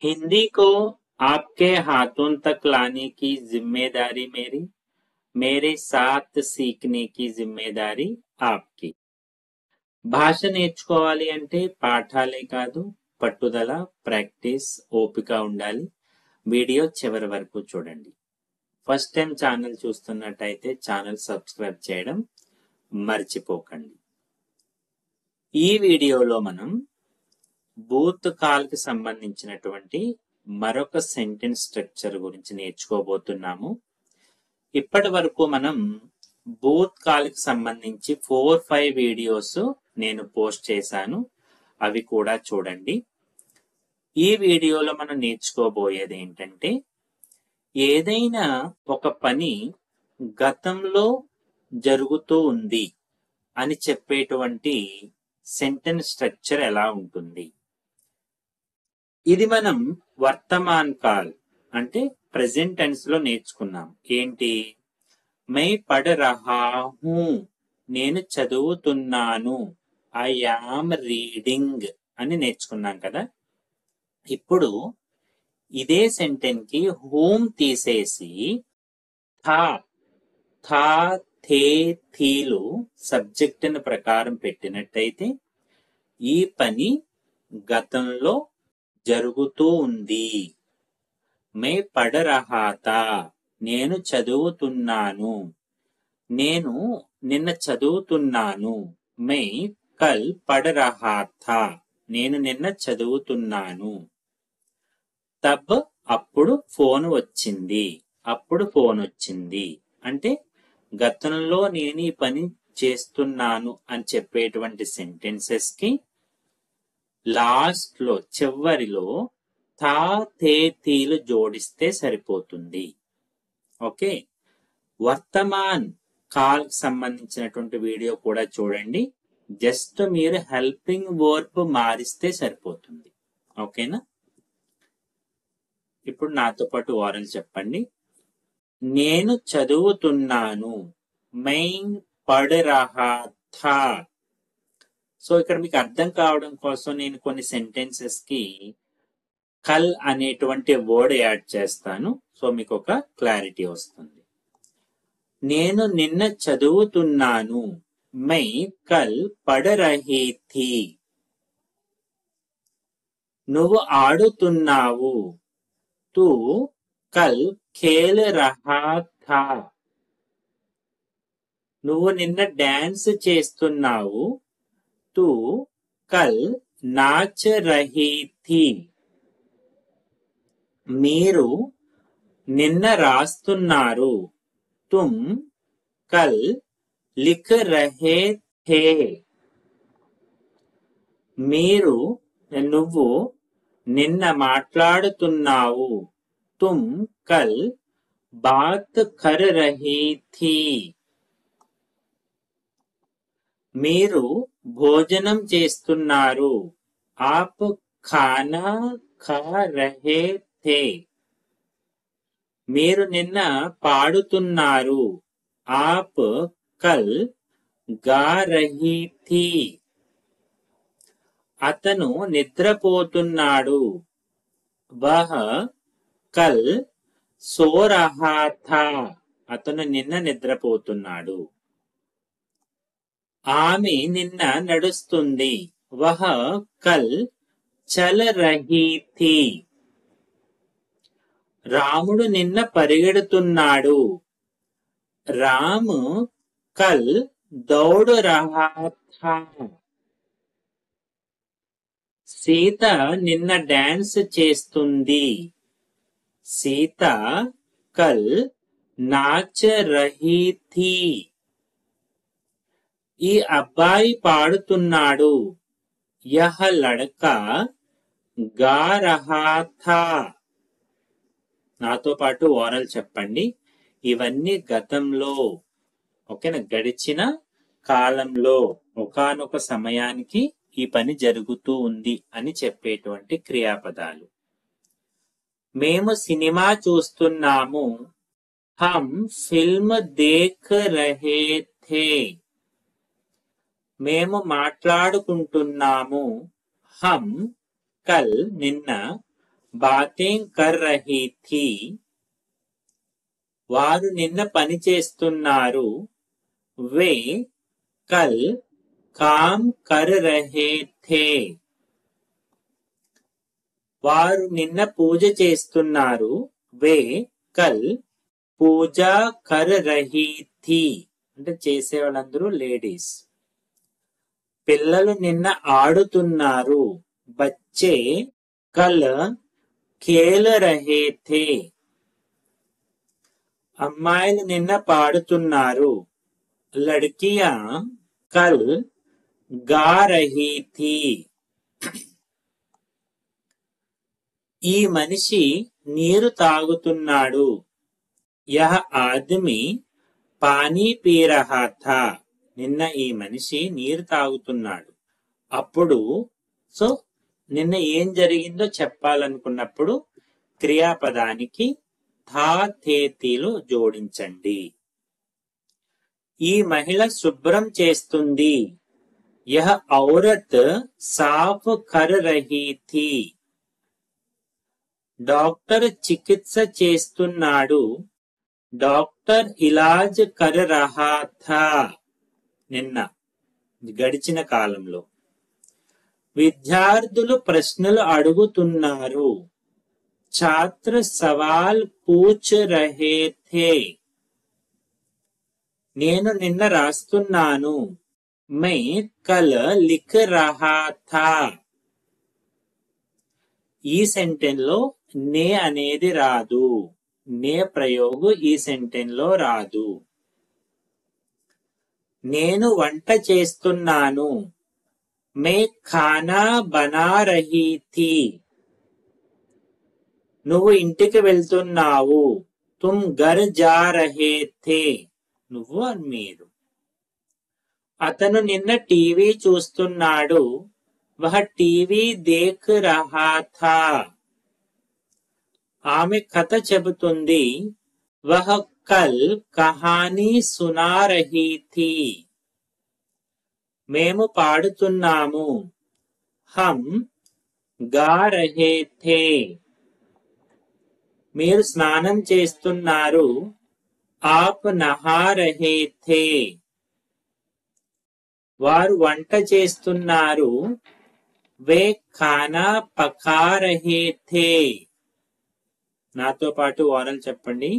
हिंदी को आपके हाथों तक लाने की जिम्मेदारी मेरी, मेरे साथ सीखने की जिम्मेदारी आपकी. భాష నేర్చుకోవాలి అంటే పాఠాలే కాదు, పట్టుదల, ప్రాక్టీస్, ఓపిక ఉండాలి. వీడియో చివరి వరకు చూడండి. ఫస్ట్ టైం ఛానల్ చూస్తున్నట్టయితే ఛానల్ సబ్స్క్రైబ్ చేయడం మర్చిపోకండి. ఈ వీడియోలో మనం భూతకాల్కి సంబంధించినటువంటి మరొక సెంటెన్స్ స్ట్రక్చర్ గురించి నేర్చుకోబోతున్నాము. ఇప్పటి వరకు మనం భూతకాల్కి సంబంధించి 4-5 వీడియోస్ నేను పోస్ట్ చేశాను, అవి కూడా చూడండి. ఈ వీడియోలో మనం నేర్చుకోబోయేది ఏంటంటే, ఏదైనా ఒక పని గతంలో జరుగుతూ ఉంది అని చెప్పేటువంటి సెంటెన్స్ స్ట్రక్చర్ ఎలా ఉంటుంది. ఇది మనం వర్తమాన్ కాల్ అంటే ప్రెజెంట్ టెన్స్ లో నేర్చుకున్నాం. ఏంటి? మై పఢ్ రహా హూ, నేను చదువుతున్నాను. ఐ యామ్ రీడింగ్ అని నేర్చుకున్నాం కదా. ఇప్పుడు ఇదే సెంటెన్స్ కి హూమ్ తీసేసి థా, థా, థే, థీలు సబ్జెక్ట్ ప్రకారం పెట్టినట్టయితే ఈ పని గతంలో జరుగుతూ ఉంది. మే పఢ్ రహా థా, నేను చదువుతున్నాను. నేను నిన్న చదువుతున్నాను. మే కల్ పఢ్ రహా థా, నేను నిన్న చదువుతున్నాను. తబ్, అప్పుడు ఫోన్ వచ్చింది. అప్పుడు ఫోన్ వచ్చింది అంటే గతంలో నేను ఈ పని చేస్తున్నాను అని చెప్పేటువంటి సెంటెన్సెస్ కి లాస్ట్ లో, చివరిలో థా, థే, థీలు జోడిస్తే సరిపోతుంది. ఓకే, వర్తమాన్ కాల్ సంబంధించినటువంటి వీడియో కూడా చూడండి. జస్ట్ మీరు హెల్పింగ్ వర్బ్ మారిస్తే సరిపోతుంది. ఓకేనా? ఇప్పుడు నాతో పాటు వారలు చెప్పండి. నేను చదువుతున్నాను. మై పఢ్ రహా థా. సో ఇక్కడ మీకు అర్థం కావడం కోసం నేను కొన్ని సెంటెన్సెస్ కి కల్ అనేటువంటి వర్డ్ యాడ్ చేస్తాను. సో మీకు ఒక క్లారిటీ వస్తుంది. నేను నిన్న చదువుతున్నాను. మై కల్ పఢ్ రహీ థీ. నువ్వు ఆడుతున్నావు. తూ కల్ ఖేల్ రహా థా. నువ్వు నిన్న డాన్స్ చేస్తున్నావు. తూ కల్ నాచ్ రహీ థీ. మీరు నిన్న రాస్తున్నారు. తుమ్ కల్ లిఖ్ రహే థే. నువ్వు నిన్న మాట్లాడుతున్నావు. తుమ్ కల్ బాత్ కర్ రహీ థీ. మీరు భోజనం చేస్తున్నారు. ఆప్ ఖానా ఖా రహే థే. మీరు నిన్న పాడుతున్నారు. ఆప్ కల్ గా రహీ థీ. అతను నిద్రపోతున్నాడు. వహ్ కల్ సో రహా థా. అతను నిన్న నిద్రపోతున్నాడు. ఆమె నిన్న నడుస్తుంది. వహ్ కల్ చల్ రహీ థీ. రాముడు నిన్న పరిగెడుతున్నాడు. రామ్ కల్ దౌడ్ రహా థా. సీత నిన్న డాన్స్ చేస్తుంది. సీత కల్ నాచ్ రహీ థీ. ఈ అబ్బాయి పాడుతున్నాడు. యహ లడ్కా గా రహా థా. నాతో పాటు ఓరల్ చెప్పండి. ఇవన్నీ గతంలో, ఓకేనా, గడిచిన కాలంలో ఒకానొక సమయానికి ఈ పని జరుగుతూ ఉంది అని చెప్పేటువంటి క్రియాపదాలు. మేము సినిమా చూస్తున్నాము. హమ్ ఫిల్మ్ దేఖ్ రహే థే. మేము మాట్లాడుకుంటున్నాము. హమ్ కల్ నిన్న బాతేं కర్ రహీ థీ వారు నిన్న పని చేస్తున్నారు వే కల్ కామ్ కర్ రహే థే వారు నిన్న పూజ చేస్తున్నారు వే కల్ పూజా కర్ రహీ థీ అంటే చేసేవాళ్ళందరూ లేడీస్. పిల్లలు నిన్న ఆడుతున్నారు బచ్చే కల్ ఖేల్ రహే థే అమ్మాయిలు నిన్న పాడుతున్నారు లడ్కియా కల్ గా రహీ థీ ఈ మనిషి నీరు తాగుతున్నాడు యహ్ ఆద్మీ పానీ పీ రహా థా నిన్న ఈ మనిషి నీరు తాగుతున్నాడు. అప్పుడు సో నిన్న ఏం జరిగిందో చెప్పాలనుకున్నప్పుడు క్రియాపదానికి థా థేతీలు జోడించండి. ఈ మహిళ శుభ్రం చేస్తుంది యహ్ ఔరత్ సాఫ్ కర్ రహీ థీ డాక్టర్ చికిత్స చేస్తున్నాడు డాక్టర్ ఇలాజ్ కర్ రహా థా నిన్న గడిచిన కాలంలో. విద్యార్థులు ప్రశ్నలు అడుగుతున్నారు ఛాత్ర సవాల్ పూచ్ రహే థే నేను నిన్న రాస్తున్నాను మై కల్ లిఖ్ రహా థా ఈ సెంటెన్స్ లో నే అనేది రాదు. నే ప్రయోగం ఈ సెంటెన్స్ లో రాదు. నేను వంట చేస్తున్నాను మే ఖానా బనా రహీ థీ నువ్వు ఇంటికి వెళ్తున్నావు తుమ్ ఘర్ జా రహే థే నువ్వు అని మీరు. అతను నిన్న టీవీ చూస్తున్నాడు వహ టీవీ దేఖ్ రహా థా ఆమె కథ చెబుతుంది వహ కల్ కహానీ సునా రహీ థీ మేము పాడుతున్నాము హమ్ గా రహే థే మీరు స్నానం చేస్తున్నారు ఆప్ నహా రహే థే వారు వంట చేస్తున్నారు వే ఖానా పకా రహే థే నాతో పాటు ఓరల్ చెప్పండి.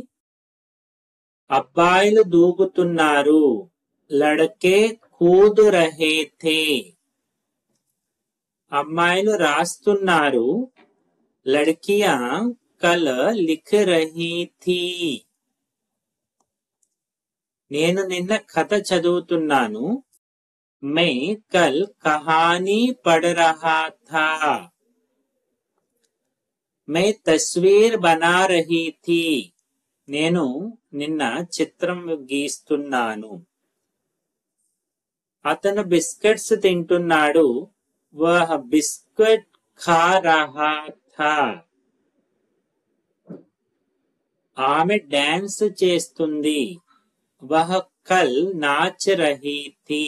అబ్బాయిలు దూకుతున్నారు లడకే కూద్ రహే థే అమ్మాయిలు రాస్తున్నారు లడ్కియా కల్ లిఖ్ రహీ థీ నేను నిన్న కథ చదువుతున్నాను మే కల్ కహానీ పఢ్ రహా థా మే తస్వీర్ బనా రహీ థీ నేను నిన్న చిత్రం గీస్తున్నాను. అతను బిస్కెట్స్ తింటున్నాడు వహ బిస్కెట్ ఖా రహా థా ఆమె డాన్స్ చేస్తుంది వహ కల్ నాచ్ రహీ థీ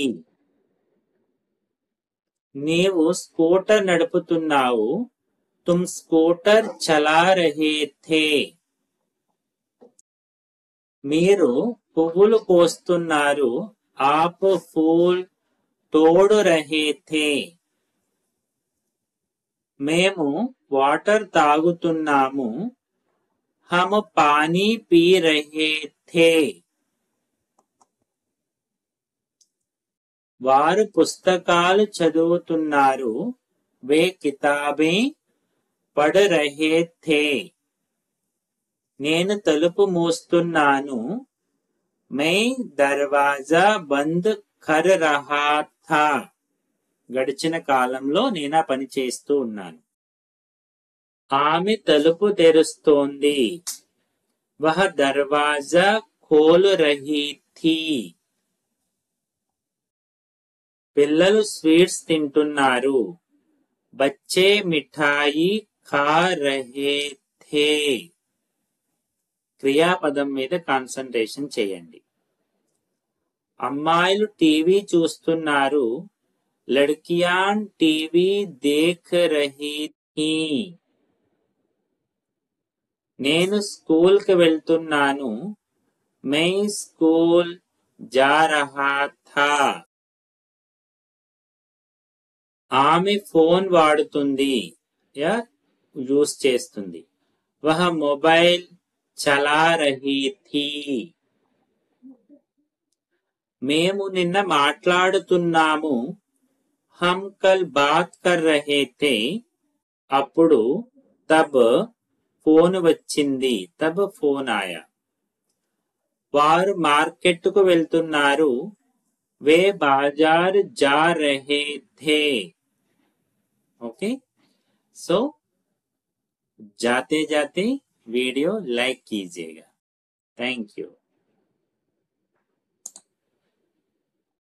నీవు స్కూటర్ నడుపుతున్నావు తుమ్ స్కూటర్ చలా రహే థే మీరు పువ్వులు కోస్తున్నారు ఆప్ ఫూల్ తోడ్ రహే థే మేము వాటర్ తాగుతున్నాము హమ్ పానీ పీ రహే థే వారు పుస్తకాలు చదువుతున్నారు వే కితాబే పఢ్ రహే థే నేను తలుపు మూస్తున్నాను మై దర్వాజా బంద్ కర్ రహా థా గడిచిన కాలంలో నేను ఆ పని చేస్తూ ఉన్నాను. ఆమె తలుపు తెరుస్తోంది వహ దర్వాజా ఖోల్ రహీ థీ పిల్లలు స్వీట్స్ తింటున్నారు బచ్చే మిఠాయి ఖా రహే థే క్రియాపదం మీద కాన్సంట్రేషన్ చేయండి. అమ్మాయిలు టీవీ చూస్తున్నారు లడ్కియాన్ టీవీ దేఖ్ రహీ థీ నేను స్కూల్ కి వెళ్తున్నాను. मैं स्कूल जा रहा था. ఆమె ఫోన్ వాడుతుంది యా యూస్ చేస్తుంది. वह मोबाइल चला रही थी. మేము నిన్న మాట్లాడుతున్నాము. हम कल बात कर रहे थे. అప్పుడు తబ్ ఫోన్ వచ్చింది. తబ్ ఫోన్ ఆయా. వారు మార్కెట్కు వెళ్తున్నారు. వే బాజార్ जा रहे थे. ओके, सो जाते जाते वीडियो लाइक कीजिएगा. Thank you.